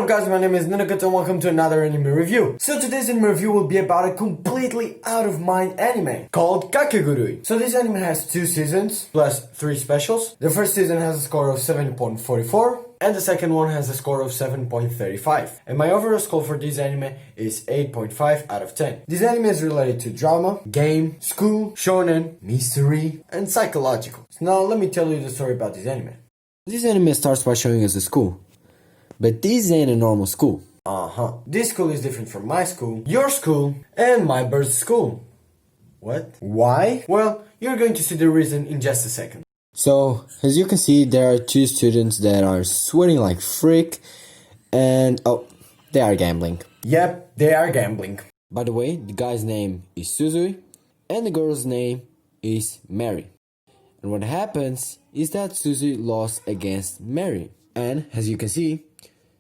up guys, my name is Nanakat and welcome to another anime review. So today's anime review will be about a completely out of mind anime called Kakegurui. So this anime has 2 seasons plus 3 specials. The first season has a score of 7.44 and the second one has a score of 7.35. And my overall score for this anime is 8.5 out of 10. This anime is related to drama, game, school, shonen, mystery, and psychological. So now let me tell you the story about this anime. This anime starts by showing us a school. But this ain't a normal school. This school is different from my school, your school, and my bird's school. What? Why? Well, you're going to see the reason in just a second. So, as you can see, there are 2 students that are sweating like freak, and they are gambling. Yep, they are gambling. By the way, the guy's name is Suzui, and the girl's name is Mary. And what happens is that Suzui lost against Mary. And, as you can see,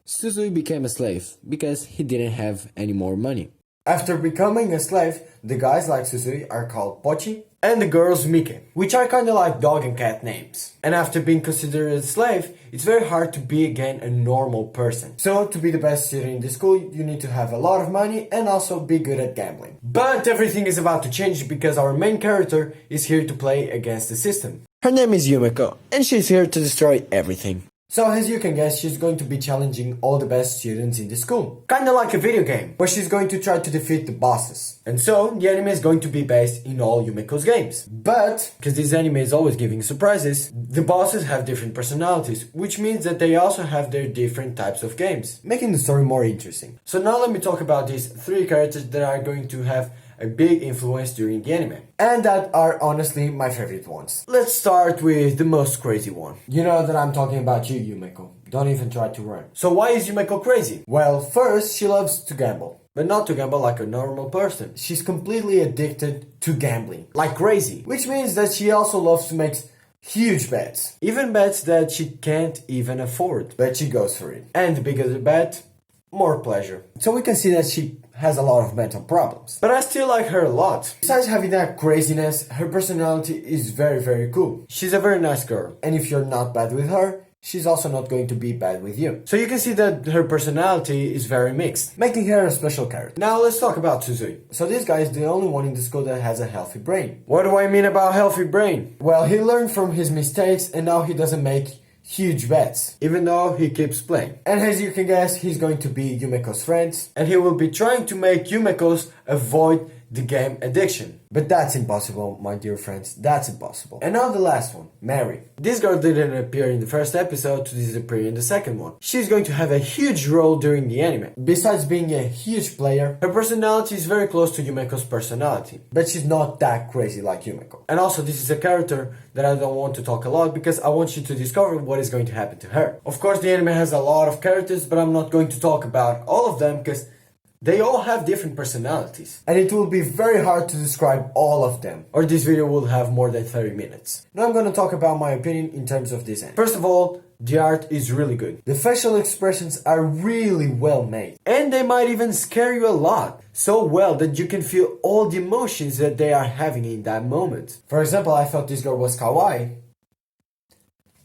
Suzui became a slave because he didn't have any more money. After becoming a slave, the guys like Suzui are called Pochi and the girls Mike, which are kinda like dog and cat names. And after being considered a slave, it's very hard to be again a normal person. So to be the best student in the school, you need to have a lot of money and also be good at gambling. But everything is about to change because our main character is here to play against the system. Her name is Yumeko, and she's here to destroy everything. So as you can guess, she's going to be challenging all the best students in the school. Kinda like a video game, where she's going to try to defeat the bosses. And so, the anime is going to be based in all Yumeko's games. But, because this anime is always giving surprises, the bosses have different personalities, which means that they also have their different types of games, making the story more interesting. So now let me talk about these 3 characters that are going to have a big influence during the anime. And that are honestly my favorite ones. Let's start with the most crazy one. You know that I'm talking about you, Yumeko. Don't even try to run. So why is Yumeko crazy? Well, first, she loves to gamble. But not to gamble like a normal person. She's completely addicted to gambling. Like crazy. Which means that she also loves to make huge bets. Even bets that she can't even afford. But she goes for it. And the bigger the bet, more pleasure. So we can see that she has a lot of mental problems. But I still like her a lot. Besides having that craziness, her personality is very, very cool. She's a very nice girl. And if you're not bad with her, she's also not going to be bad with you. So you can see that her personality is very mixed, making her a special character. Now let's talk about Suzui. So this guy is the only one in the school that has a healthy brain. What do I mean about healthy brain? Well, he learned from his mistakes and now he doesn't make huge bets, even though he keeps playing. And as you can guess, he's going to be Yumeko's friends, and he will be trying to make Yumeko's avoid the game addiction. But that's impossible, my dear friends, that's impossible. And now the last one, Mary. This girl didn't appear in the first episode to disappear in the second one. She's going to have a huge role during the anime. Besides being a huge player, her personality is very close to Yumeko's personality. But she's not that crazy like Yumeko. And also this is a character that I don't want to talk a lot because I want you to discover what is going to happen to her. Of course the anime has a lot of characters, but I'm not going to talk about all of them because they all have different personalities. And it will be very hard to describe all of them, or this video will have more than 30 minutes. Now I'm gonna talk about my opinion in terms of this anime. First of all, the art is really good. The facial expressions are really well made. And they might even scare you a lot. So well that you can feel all the emotions that they are having in that moment. For example, I thought this girl was kawaii.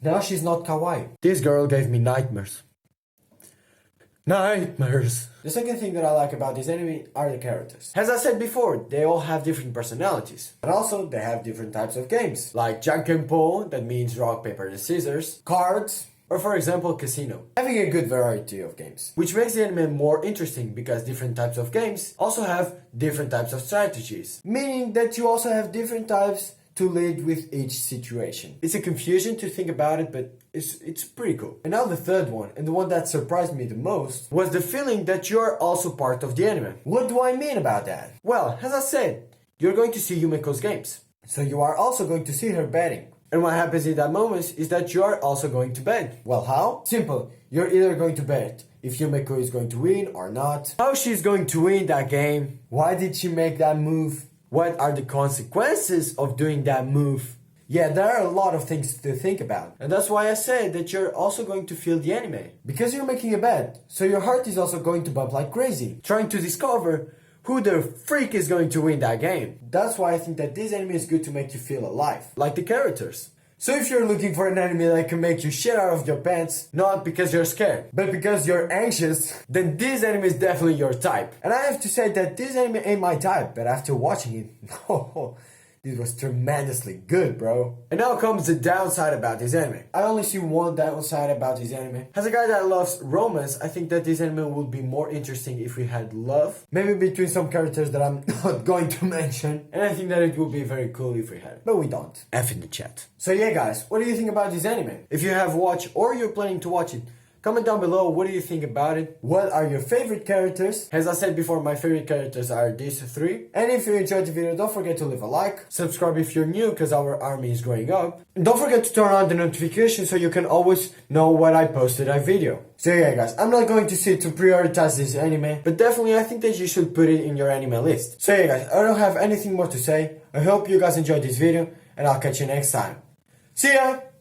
Now she's not kawaii. This girl gave me nightmares. Nightmares. The second thing that I like about this anime are the characters. As I said before, they all have different personalities. But also, they have different types of games. Like Jankenpo, that means rock, paper, and scissors. Cards. Or for example, casino. Having a good variety of games. Which makes the anime more interesting because different types of games also have different types of strategies. Meaning that you also have different types to lead with each situation. It's a confusion to think about it, but it's pretty cool. And now the third one, and the one that surprised me the most, was the feeling that you're also part of the anime. What do I mean about that? Well, as I said, you're going to see Yumeko's games. So you are also going to see her betting. And what happens in that moment is that you are also going to bet. Well, how? Simple. You're either going to bet if Yumeko is going to win or not, how she's going to win that game, why did she make that move, what are the consequences of doing that move? Yeah, there are a lot of things to think about. And that's why I said that you're also going to feel the anime. Because you're making a bet, so your heart is also going to bump like crazy, trying to discover who the freak is going to win that game. That's why I think that this anime is good to make you feel alive, like the characters. So if you're looking for an anime that can make you shit out of your pants, not because you're scared, but because you're anxious, then this anime is definitely your type. And I have to say that this anime ain't my type, but after watching it, this was tremendously good, bro. And now comes the downside about this anime. I only see one downside about this anime. As a guy that loves romance, I think that this anime would be more interesting if we had love. Maybe between some characters that I'm not going to mention. And I think that it would be very cool if we had it. But we don't. F in the chat. So yeah guys, what do you think about this anime? If you have watched or you're planning to watch it, comment down below what do you think about it. What are your favorite characters? As I said before, my favorite characters are these three. And if you enjoyed the video, don't forget to leave a like. Subscribe if you're new because our army is growing up. And don't forget to turn on the notification so you can always know when I posted a video. So yeah guys, I'm not going to sit to prioritize this anime, but definitely I think that you should put it in your anime list. So yeah guys, I don't have anything more to say. I hope you guys enjoyed this video and I'll catch you next time. See ya!